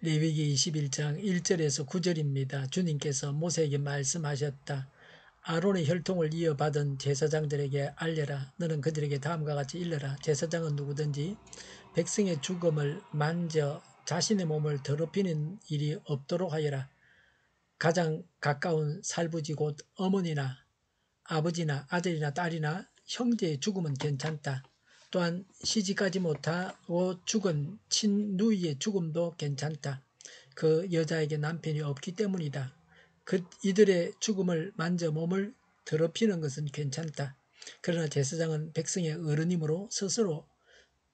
레위기 21장 1절에서 9절입니다. 주님께서 모세에게 말씀하셨다. 아론의 혈통을 이어받은 제사장들에게 알려라. 너는 그들에게 다음과 같이 일러라. 제사장은 누구든지 백성의 죽음을 만져 자신의 몸을 더럽히는 일이 없도록 하여라. 가장 가까운 살부지 곧 어머니나 아버지나 아들이나 딸이나 형제의 죽음은 괜찮다. 또한 시집가지 못하고 죽은 친누이의 죽음도 괜찮다. 그 여자에게 남편이 없기 때문이다. 이들의 죽음을 만져 몸을 더럽히는 것은 괜찮다. 그러나 제사장은 백성의 어른이므로 스스로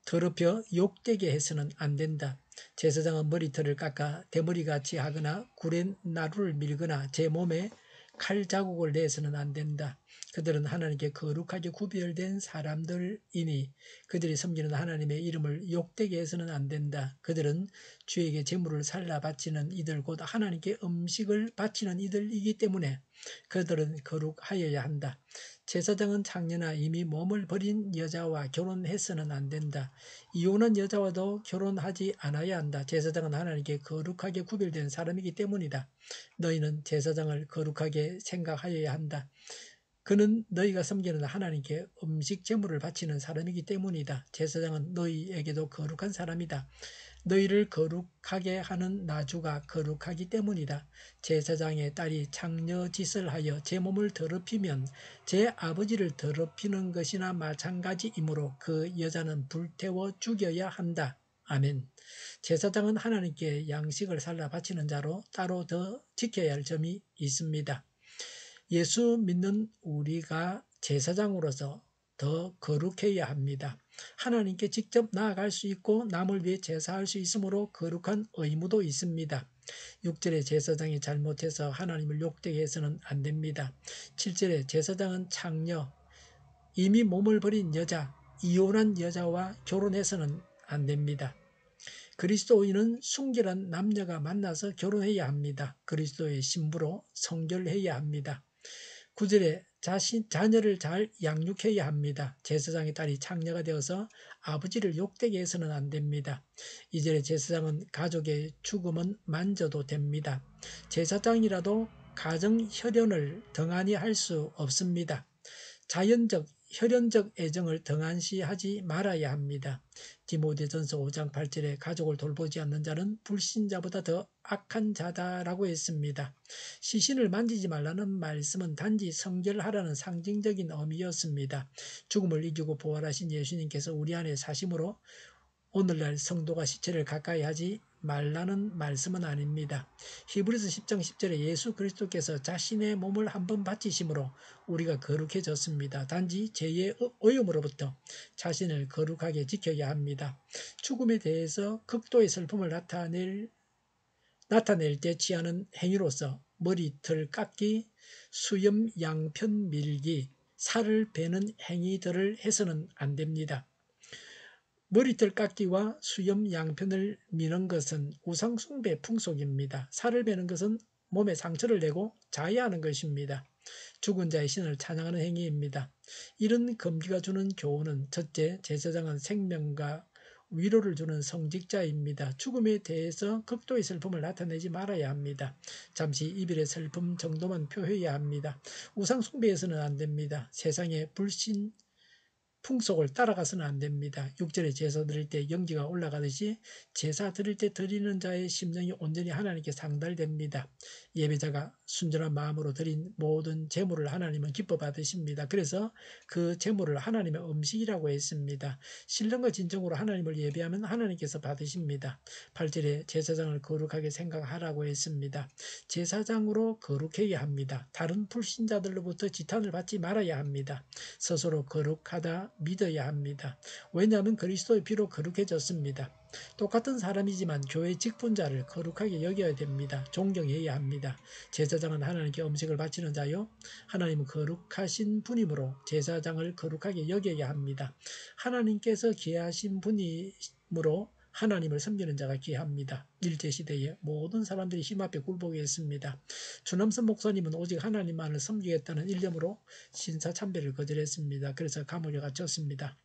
더럽혀 욕되게 해서는 안 된다. 제사장은 머리털을 깎아 대머리같이 하거나 구레나루를 밀거나 제 몸에 칼 자국을 내서는 안 된다. 그들은 하나님께 거룩하게 구별된 사람들이니 그들이 섬기는 하나님의 이름을 욕되게 해서는 안 된다. 그들은 주에게 제물을 살라 바치는 이들 곧 하나님께 음식을 바치는 이들이기 때문에 그들은 거룩하여야 한다. 제사장은 장녀나 이미 몸을 버린 여자와 결혼해서는 안 된다. 이혼한 여자와도 결혼하지 않아야 한다. 제사장은 하나님께 거룩하게 구별된 사람이기 때문이다. 너희는 제사장을 거룩하게 생각하여야 한다. 그는 너희가 섬기는 하나님께 음식 제물을 바치는 사람이기 때문이다. 제사장은 너희에게도 거룩한 사람이다. 너희를 거룩하게 하는 나주가 거룩하기 때문이다. 제사장의 딸이 장녀짓을 하여 제 몸을 더럽히면 제 아버지를 더럽히는 것이나 마찬가지이므로 그 여자는 불태워 죽여야 한다. 아멘. 제사장은 하나님께 양식을 살라 바치는 자로 따로 더 지켜야 할 점이 있습니다. 예수 믿는 우리가 제사장으로서 더 거룩해야 합니다. 하나님께 직접 나아갈 수 있고 남을 위해 제사할 수 있으므로 거룩한 의무도 있습니다. 6절에 제사장이 잘못해서 하나님을 욕되게 해서는 안 됩니다. 7절에 제사장은 창녀, 이미 몸을 버린 여자, 이혼한 여자와 결혼해서는 안 됩니다. 그리스도인은 순결한 남녀가 만나서 결혼해야 합니다. 그리스도의 신부로 성결해야 합니다. 9절에 자녀를 잘 양육해야 합니다. 제사장의 딸이 창녀가 되어서 아버지를 욕되게 해서는 안 됩니다. 2절에 제사장은 가족의 죽음은 만져도 됩니다. 제사장이라도 가정 혈연을 등한히 할 수 없습니다. 자연적, 혈연적 애정을 등한시하지 말아야 합니다. 디모데전서 5장 8절에 가족을 돌보지 않는 자는 불신자보다 더 악한 자다라고 했습니다. 시신을 만지지 말라는 말씀은 단지 성결하라는 상징적인 의미였습니다. 죽음을 이기고 부활하신 예수님께서 우리 안에 사심으로 오늘날 성도가 시체를 가까이 하지 말라는 말씀은 아닙니다. 히브리서 10장 10절에 예수 그리스도께서 자신의 몸을 한번 바치심으로 우리가 거룩해졌습니다. 단지 죄의 오염으로부터 자신을 거룩하게 지켜야 합니다. 죽음에 대해서 극도의 슬픔을 나타낼 때 취하는 행위로서 머리털 깎기, 수염 양편 밀기, 살을 베는 행위들을 해서는 안 됩니다. 머리털 깎기와 수염 양편을 미는 것은 우상숭배 풍속입니다. 살을 베는 것은 몸에 상처를 내고 자해하는 것입니다. 죽은 자의 신을 찬양하는 행위입니다. 이런 금기가 주는 교훈은 첫째, 제사장은 생명과 위로를 주는 성직자입니다. 죽음에 대해서 극도의 슬픔을 나타내지 말아야 합니다. 잠시 이별의 슬픔 정도만 표해야 합니다. 우상숭배해서는 안 됩니다. 세상의 불신 풍속을 따라가서는 안 됩니다. 6절에 제사 드릴 때 영지가 올라가듯이 제사 드릴 때 드리는 자의 심령이 온전히 하나님께 상달됩니다. 예배자가 순전한 마음으로 드린 모든 제물을 하나님은 기뻐 받으십니다. 그래서 그 제물을 하나님의 음식이라고 했습니다. 신령과 진정으로 하나님을 예배하면 하나님께서 받으십니다. 8절에 제사장을 거룩하게 생각하라고 했습니다. 제사장으로 거룩해야 합니다. 다른 불신자들로부터 지탄을 받지 말아야 합니다. 스스로 거룩하다 믿어야 합니다. 왜냐하면 그리스도의 피로 거룩해졌습니다. 똑같은 사람이지만 교회 직분자를 거룩하게 여겨야 됩니다. 존경해야 합니다. 제사장은 하나님께 음식을 바치는 자요 하나님은 거룩하신 분이므로 제사장을 거룩하게 여겨야 합니다. 하나님께서 귀하신 분이므로 하나님을 섬기는 자가 귀합니다. 일제시대에 모든 사람들이 힘 앞에 굴복해 했습니다. 주남선 목사님은 오직 하나님만을 섬기겠다는 일념으로 신사참배를 거절했습니다. 그래서 감옥에 갇혔습니다.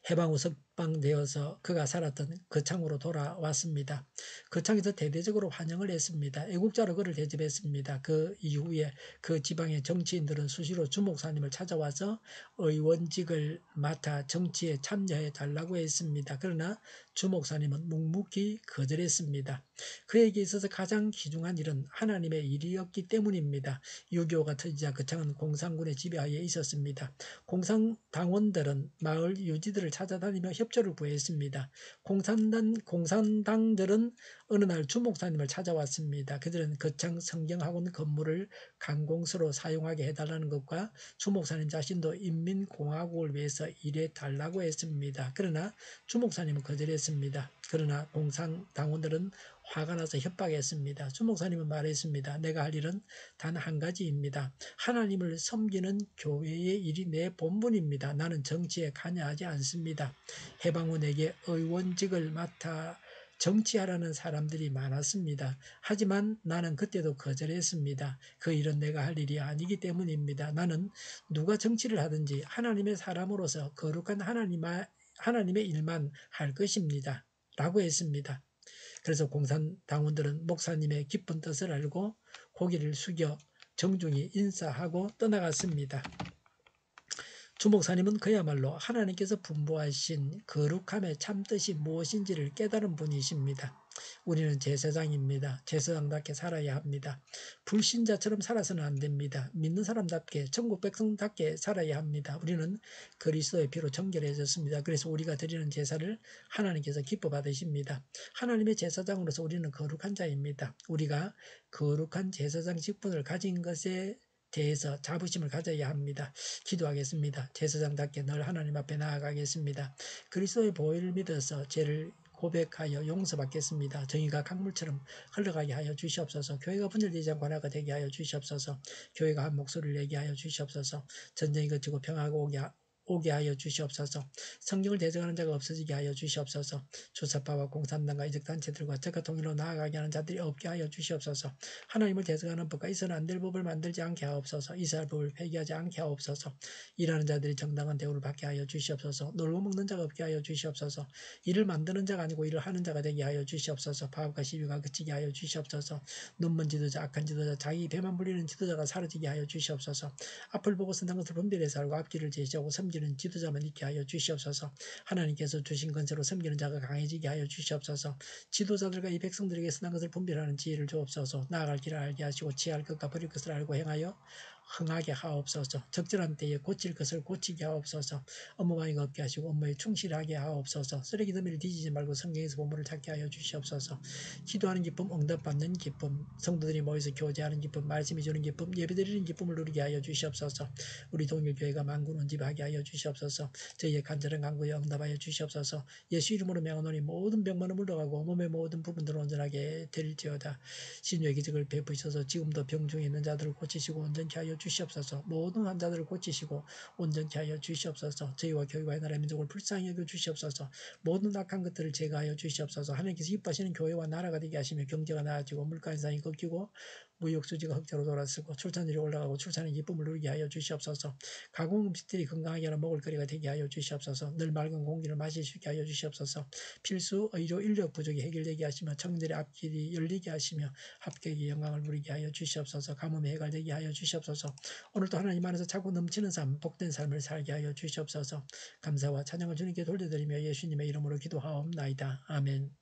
해방 후 석방되어서 그가 살았던 거창으로 돌아왔습니다. 거창에서 대대적으로 환영을 했습니다. 애국자로 그를 대접했습니다. 그 이후에 그 지방의 정치인들은 수시로 주 목사님을 찾아와서 의원직을 맡아 정치에 참여해 달라고 했습니다. 그러나 주 목사님은 묵묵히 거절했습니다. 그에게 있어서 가장 귀중한 일은 하나님의 일이었기 때문입니다. 6.25가 터지자 거창은 공산군의 지배하에 있었습니다. 공산당원들은 마을 유지들을 찾아다니며 협조를 구했습니다. 공산당들은 어느 날 주 목사님을 찾아왔습니다. 그들은 거창 성경학원 건물을 관공서로 사용하게 해달라는 것과 주 목사님 자신도 인민공화국을 위해서 일해달라고 했습니다. 그러나 주 목사님은 거절했습니다. 그러나 공산당원들은 화가 나서 협박했습니다. 주 목사님은 말했습니다. 내가 할 일은 단 한 가지입니다. 하나님을 섬기는 교회의 일이 내 본분입니다. 나는 정치에 관여하지 않습니다. 해방 후 내게 의원직을 맡아 정치하라는 사람들이 많았습니다. 하지만 나는 그때도 거절했습니다. 그 일은 내가 할 일이 아니기 때문입니다. 나는 누가 정치를 하든지 하나님의 사람으로서 거룩한 하나님의 일만 할 것입니다. 라고 했습니다. 그래서 공산당원들은 목사님의 깊은 뜻을 알고 고개를 숙여 정중히 인사하고 떠나갔습니다. 주 목사님은 그야말로 하나님께서 분부하신 거룩함의 참뜻이 무엇인지를 깨달은 분이십니다. 우리는 제사장입니다. 제사장답게 살아야 합니다. 불신자처럼 살아서는 안 됩니다. 믿는 사람답게 천국 백성답게 살아야 합니다. 우리는 그리스도의 피로 정결해졌습니다. 그래서 우리가 드리는 제사를 하나님께서 기뻐 받으십니다. 하나님의 제사장으로서 우리는 거룩한 자입니다. 우리가 거룩한 제사장 직분을 가진 것에 대해서 자부심을 가져야 합니다. 기도하겠습니다. 제사장답게 늘 하나님 앞에 나아가겠습니다. 그리스도의 보혈을 믿어서 죄를 고백하여 용서받겠습니다. 정의가 강물처럼 흘러가게 하여 주시옵소서. 교회가 분열되지 않고 하나가 되게 하여 주시옵소서. 교회가 한 목소리를 내게 하여 주시옵소서. 전쟁이 그치고 평화가 오게 하여 주시옵소서. 성경을 대적하는 자가 없어지게 하여 주시옵소서. 주사파와 공산당과 이적단체들과 적과 통일로 나아가게 하는 자들이 없게 하여 주시옵소서. 하나님을 대적하는 법과 있어는 안 될 법을 만들지 않게 하옵소서. 이스라엘 법을 폐기하지 않게 하옵소서. 일하는 자들이 정당한 대우를 받게 하여 주시옵소서. 놀고 먹는 자가 없게 하여 주시옵소서. 일을 만드는 자가 아니고 일을 하는 자가 되게 하여 주시옵소서. 파업과 시비가 그치게 하여 주시옵소서. 눈먼 지도자, 악한 지도자, 자기 배만 불리는 지도자가 사라지게 하여 주시옵소서. 앞을 보고 선한 것을 분별해서 알고 앞길을 제시하고 섬기는 지도자만 있게 하여 주시옵소서. 하나님께서 주신 건세로 섬기는 자가 강해지게 하여 주시옵소서. 지도자들과 이 백성들에게 선한 것을 분별하는 지혜를 주옵소서. 나아갈 길을 알게 하시고 취할 것과 버릴 것을 알고 행하여 흥하게 하옵소서. 적절한 때에 고칠 것을 고치게 하옵소서. 업무방해가 없게 하시고 업무에 충실하게 하옵소서. 쓰레기 더미를 뒤지지 말고 성경에서 보물을 찾게 하여 주시옵소서. 기도하는 기쁨, 응답받는 기쁨, 성도들이 모여서 교제하는 기쁨, 말씀이 주는 기쁨, 예배드리는 기쁨을 누리게 하여 주시옵소서. 우리 동일교회가 만군 온집하게 하여 주시옵소서. 저희의 간절한 간구에 응답하여 주시옵소서. 예수 이름으로 명하노니 모든 병만은 물러가고 몸의 모든 부분들을 온전하게 될지어다. 신유의 기적을 베푸셔서 지금도 병 중에 있는 자들을 고치시고 온전케 하여 주시옵소서. 모든 환자들을 고치시고 온전케 하여 주시옵소서. 저희와 교회와 나라 민족을 불쌍히 여겨 주시옵소서. 모든 악한 것들을 제거하여 주시옵소서. 하나님께서 기뻐하시는 교회와 나라가 되게 하시며 경제가 나아지고 물가 인상이 꺾이고 무역 수지가 흑자로 돌아서고 출산율이 올라가고 출산의 기쁨을 누리게 하여 주시옵소서. 가공 음식들이 건강하게 하는 먹을거리가 되게 하여 주시옵소서. 늘 맑은 공기를 마실 수 있게 하여 주시옵소서. 필수 의료 인력 부족이 해결되게 하시며 청년들의 앞길이 열리게 하시며 합격의 영광을 누리게 하여 주시옵소서. 가뭄이 해결되게 하여 주시옵소서. 오늘도 하나님 안에서 차고 넘치는 삶, 복된 삶을 살게 하여 주시옵소서. 감사와 찬양을 주님께 돌려드리며 예수님의 이름으로 기도하옵나이다. 아멘.